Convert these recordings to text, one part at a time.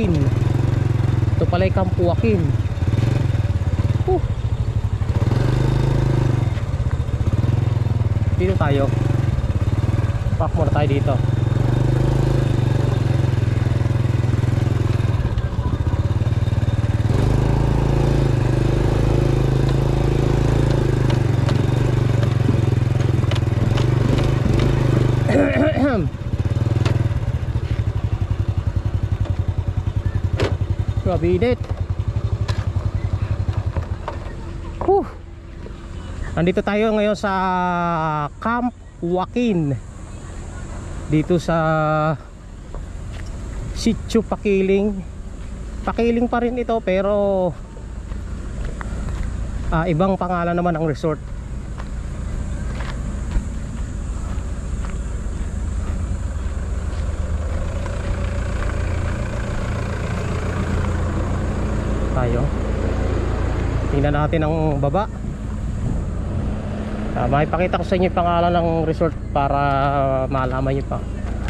Joaquin. Ito pala yung Camp Joaquin. Dito tayo. Park muna tayo dito. Grabe init. Nandito tayo ngayon sa Camp Joaquin, dito sa Sitio Pakiling. Pakiling pa rin ito pero ibang pangalan naman ang resort. Tayo. Tingnan natin ang baba. Makipakita ko sa inyo yung pangalan ng resort para malaman nyo pa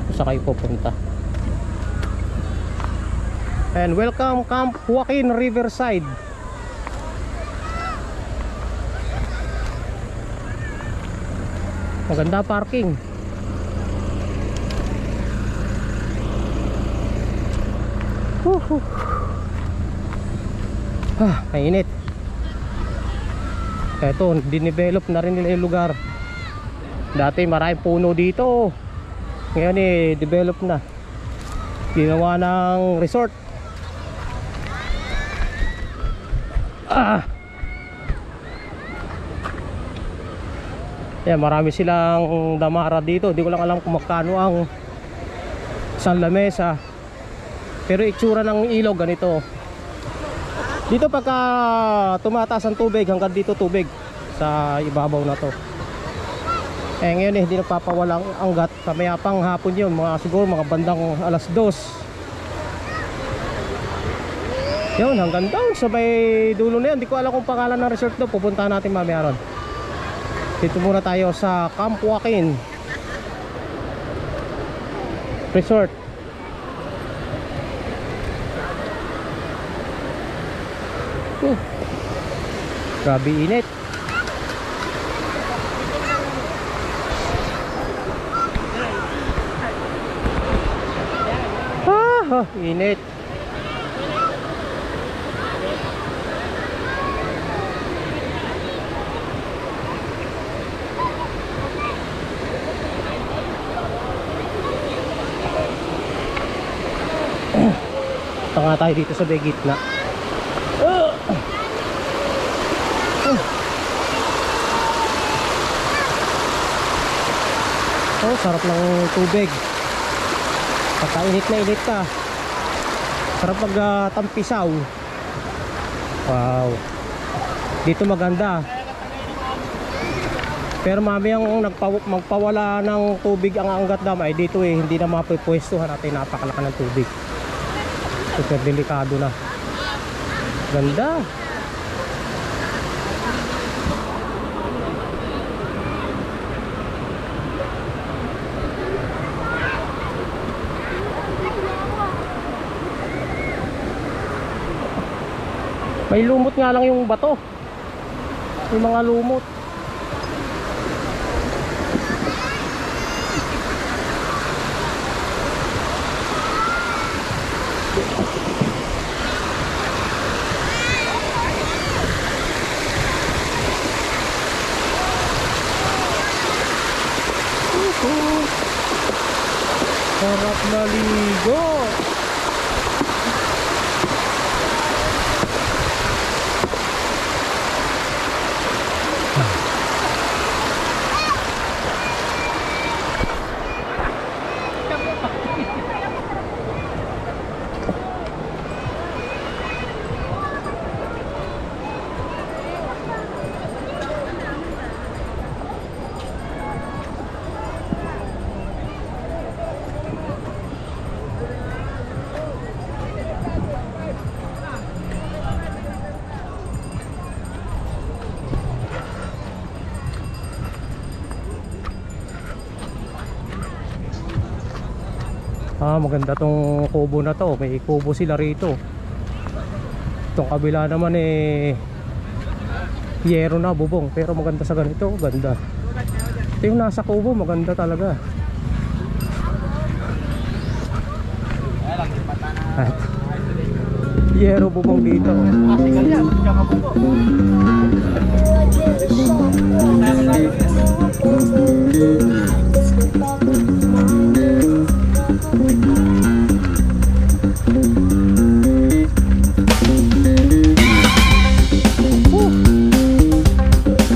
kung saan kayo pupunta. And welcome Camp Joaquin Riverside. Maganda parking. Mainit. Eto, dinevelop na rin nila yung lugar. Dati maraming puno dito. Ngayon develop na. Ginawa ng resort. Yan, marami silang damara dito. Di ko lang alam kung magkano ang San Lamesa. Pero itsura ng ilog ganito. Dito pagka tumataas ang tubig, hanggang dito tubig sa ibabaw na to. Ngayon hindi nagpapawalang anggat. Kamaya pang hapon yun, siguro mga bandang alas 2. Yun, hanggang down sa may dulo na yan. Hindi ko alam kung pangalan ng resort to. Pupuntahan natin mamaya ron. Dito muna tayo sa Camp Joaquin Resort. Grabe init. Init. Tanga tayo dito sa may gitna. Oh, sarap ng tubig. Pagka init na init ka, sarap pag tampisaw. Wow. Dito maganda. Pero mamayang magpawala ng tubig ang Angat Dam ay dito hindi na mapipwestuhan natin. Napakalaki ng tubig. Super delikado na. Ganda. May lumot nga lang yung bato. May mga lumot. Sarap na ligo. Maganda tong kubo na to. May kubo sila rito. Itong kabila naman yero na, bubong. Pero maganda sa ganito, ganda. Ito yung nasa kubo, maganda talaga. At yero bubong dito.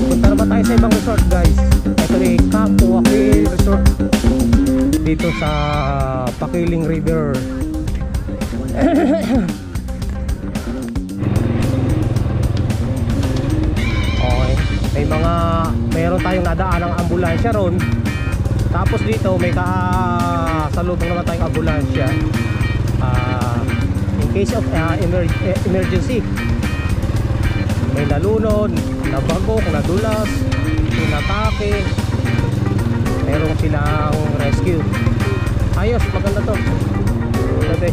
Punta na ba tayo sa ibang resort, guys? Ito rin Campo Aquil Resort dito sa Pakiling River. Okay, meron tayong nadaan ng ambulansya ron. Tapos dito may kasalubong naman tayong ambulansya in case of emergency. May nalunod, nabagok, nadulas, inatake, meron silang rescue. Ayos, maganda to. Grabe.